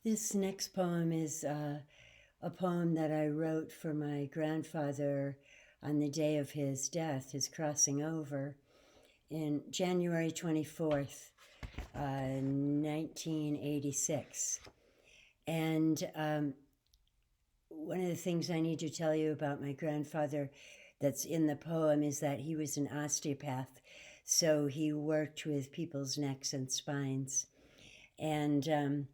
This next poem is a poem that I wrote for my grandfather on the day of his death, his crossing over, in January 24th, 1986. And one of the things I need to tell you about my grandfather that's in the poem is that he was an osteopath. So he worked with people's necks and spines. And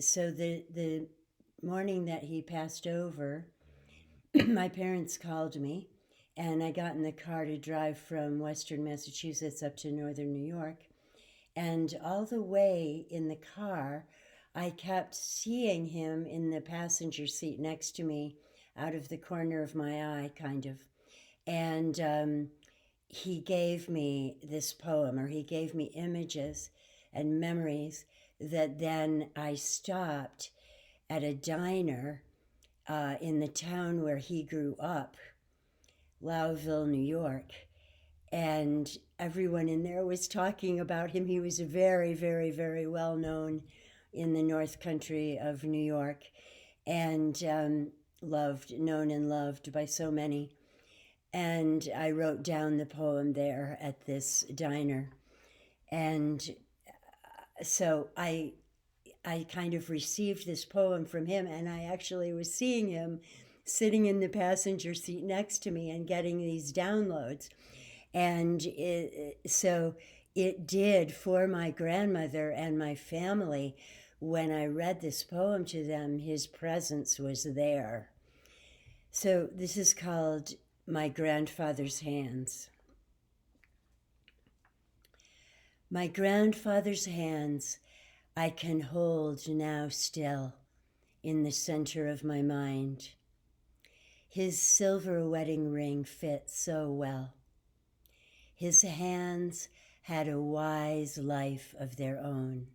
so the morning that he passed over, my parents called me, and I got in the car to drive from Western Massachusetts up to Northern New York. And all the way in the car, I kept seeing him in the passenger seat next to me, out of the corner of my eye, kind of. And he gave me this poem, or he gave me images and memories that then I stopped at a diner in the town where he grew up, Lowville, New York. And everyone in there was talking about him. He was very, very, very well known in the North Country of New York, and known and loved by so many. And I wrote down the poem there at this diner. And so I kind of received this poem from him, and I actually was seeing him sitting in the passenger seat next to me and getting these downloads. And so it did for my grandmother and my family. When I read this poem to them, his presence was there. So this is called My Grandfather's Hands. My grandfather's hands I can hold now still in the center of my mind. His silver wedding ring fit so well. His hands had a wise life of their own.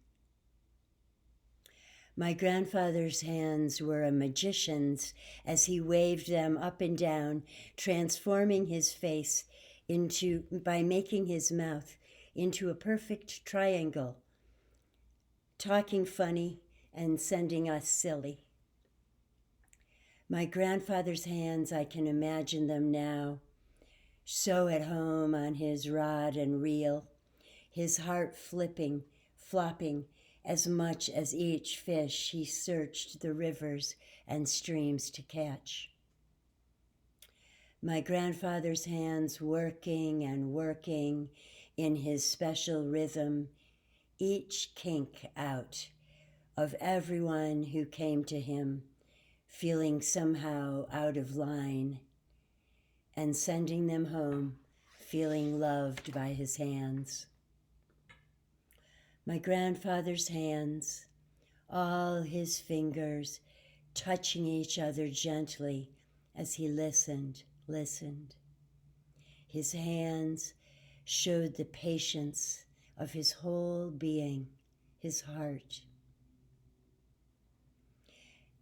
My grandfather's hands were a magician's as he waved them up and down, transforming his face by making his mouth into a perfect triangle, talking funny and sending us silly. My grandfather's hands, I can imagine them now, so at home on his rod and reel, his heart flopping as much as each fish he searched the rivers and streams to catch. My grandfather's hands working and working in his special rhythm, each kink out of everyone who came to him, feeling somehow out of line, and sending them home, feeling loved by his hands. My grandfather's hands, all his fingers touching each other gently as he listened. His hands showed the patience of his whole being, his heart.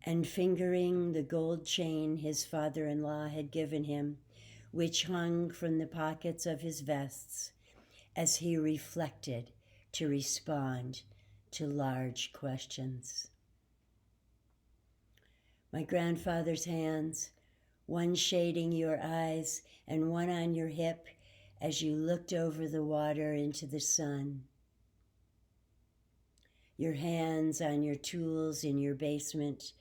And fingering the gold chain his father-in-law had given him, which hung from the pockets of his vests as he reflected to respond to large questions. My grandfather's hands, one shading your eyes and one on your hip as you looked over the water into the sun. Your hands on your tools in your basement,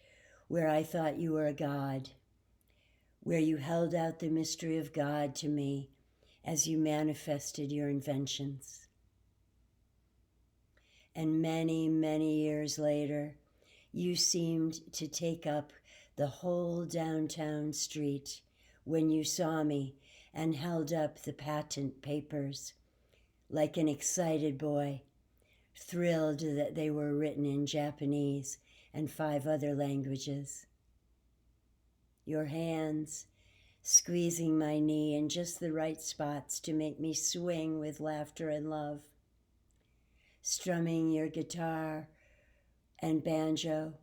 where I thought you were a god, where you held out the mystery of God to me as you manifested your inventions. And many, many years later, you seemed to take up the whole downtown street when you saw me and held up the patent papers like an excited boy, thrilled that they were written in Japanese and 5 other languages. Your hands squeezing my knee in just the right spots to make me swing with laughter and love, strumming your guitar and banjo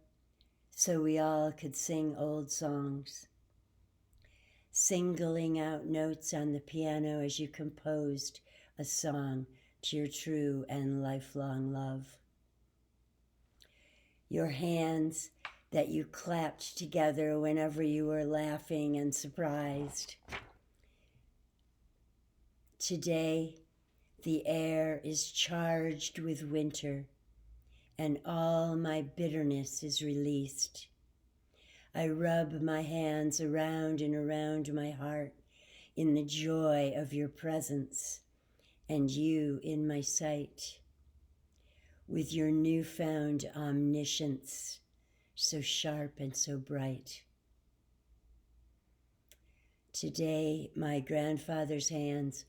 so we all could sing old songs, singling out notes on the piano as you composed a song to your true and lifelong love. your hands that you clapped together whenever you were laughing and surprised. Today, the air is charged with winter, and all my bitterness is released. I rub my hands around and around my heart in the joy of your presence and you in my sight. With your newfound omniscience, so sharp and so bright. Today, my grandfather's hands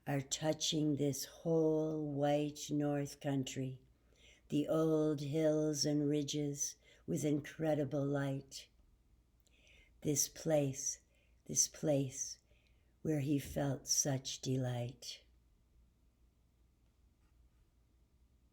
are touching this whole white North Country, the old hills and ridges with incredible light. This place where he felt such delight.